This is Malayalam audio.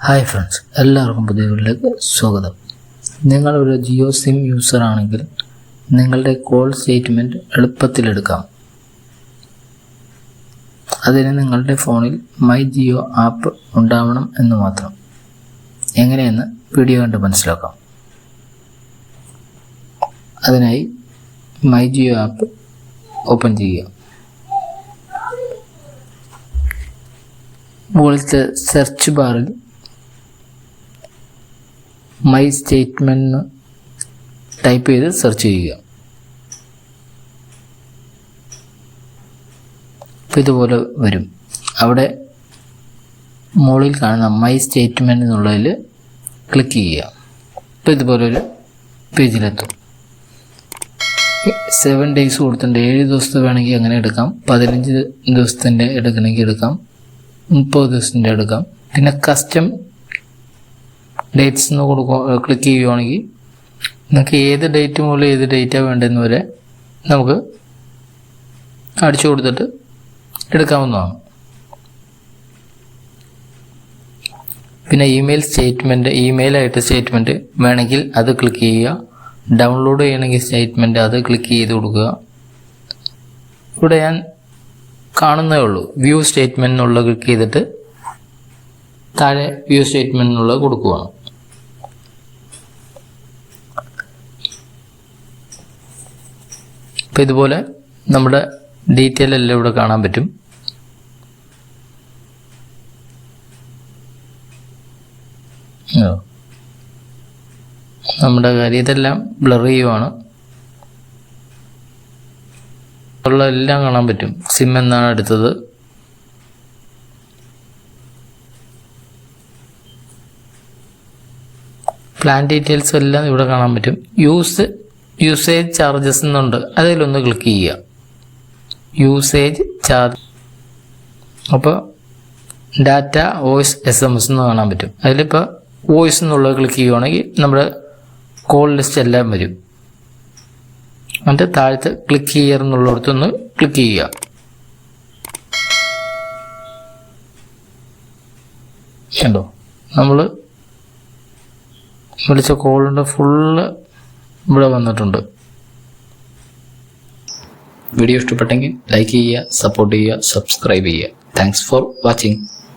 ഹായ് ഫ്രണ്ട്സ്, എല്ലാവർക്കും പുതിയ വീഡിയോയിലേക്ക് സ്വാഗതം. നിങ്ങളൊരു ജിയോ സിം യൂസർ ആണെങ്കിൽ നിങ്ങളുടെ കോൾ സ്റ്റേറ്റ്മെൻറ്റ് എളുപ്പത്തിലെടുക്കാം. അതിന് നിങ്ങളുടെ ഫോണിൽ മൈ ജിയോ ആപ്പ് ഉണ്ടാവണം എന്ന് മാത്രം. എങ്ങനെയെന്ന് വീഡിയോ കണ്ട് മനസ്സിലാക്കാം. അതിനായി മൈ ജിയോ ആപ്പ് ഓപ്പൺ ചെയ്യുക. മുകളിലത്തെ സെർച്ച് ബാറിൽ മൈ സ്റ്റേറ്റ്മെൻറ്റ് ടൈപ്പ് ചെയ്ത് സെർച്ച് ചെയ്യുക. അപ്പോൾ ഇതുപോലെ വരും. അവിടെ മുകളിൽ കാണുന്ന മൈ സ്റ്റേറ്റ്മെൻറ്റ് എന്നുള്ളതിൽ ക്ലിക്ക് ചെയ്യുക. അപ്പോൾ ഇതുപോലൊരു പേജിലെത്തും. 7 days കൊടുത്തിട്ടുണ്ട്. 7 ദിവസത്തെ വേണമെങ്കിൽ അങ്ങനെ എടുക്കാം, 15 ദിവസത്തിൻ്റെ എടുക്കണമെങ്കിൽ എടുക്കാം, 30 ദിവസത്തിൻ്റെ എടുക്കാം. പിന്നെ കസ്റ്റം ഡേറ്റ്സ് എന്ന് ക്ലിക്ക് ചെയ്യുകയാണെങ്കിൽ നിങ്ങൾക്ക് ഏത് ഡേറ്റ് മുതൽ ഏത് ഡേറ്റാണ് വേണ്ടതെന്ന് വരെ നമുക്ക് അടിച്ചു കൊടുത്തിട്ട് എടുക്കാവുന്നതാണ്. പിന്നെ ഇമെയിലായിട്ട് സ്റ്റേറ്റ്മെൻറ്റ് വേണമെങ്കിൽ അത് ക്ലിക്ക് ചെയ്യുക. ഡൗൺലോഡ് ചെയ്യണമെങ്കിൽ സ്റ്റേറ്റ്മെൻറ്റ് അത് ക്ലിക്ക് ചെയ്ത് കൊടുക്കുക. ഇവിടെ ഞാൻ കാണുന്നേ ഉള്ളൂ. വ്യൂ സ്റ്റേറ്റ്മെൻറ്റ് എന്നുള്ള ക്ലിക്ക് ചെയ്തിട്ട് താഴെ വ്യൂ സ്റ്റേറ്റ്മെൻറ്റ് എന്നുള്ളത് കൊടുക്കുകയാണ്. അപ്പോൾ ഇതുപോലെ നമ്മുടെ ഡീറ്റെയിൽ എല്ലാം ഇവിടെ കാണാൻ പറ്റും. നമ്മുടെ കാര്യം ഇതെല്ലാം ബ്ലർ ചെയ്യുവാണ്. എല്ലാം കാണാൻ പറ്റും. സിം എന്നാണ് എടുത്തത്, പ്ലാൻ ഡീറ്റെയിൽസ് എല്ലാം ഇവിടെ കാണാൻ പറ്റും. യൂസേജ് ചാർജസ് എന്നുണ്ട്, അതിലൊന്ന് ക്ലിക്ക് ചെയ്യുക. യൂസേജ് ചാർജ്, അപ്പോൾ ഡാറ്റ, വോയിസ്, SMS എന്ന് കാണാൻ പറ്റും. അതിലിപ്പോൾ വോയിസ് എന്നുള്ളത് ക്ലിക്ക് ചെയ്യുകയാണെങ്കിൽ നമ്മുടെ കോൾ ലിസ്റ്റ് എല്ലാം വരും. എന്നിട്ട് താഴത്ത് ക്ലിക്ക് ഹിയർ എന്നുള്ളിടത്തൊന്ന് ക്ലിക്ക് ചെയ്യുക. കണ്ടോ, നമ്മൾ വിളിച്ച കോളിൻ്റെ ഫുള്ള് ഇവിടെ വന്നിട്ടുണ്ട്. വീഡിയോ ഇഷ്ടപ്പെട്ടെങ്കിൽ ലൈക്ക് ചെയ്യുക, സപ്പോർട്ട് ചെയ്യുക, സബ്സ്ക്രൈബ് ചെയ്യുക. Thanks for watching.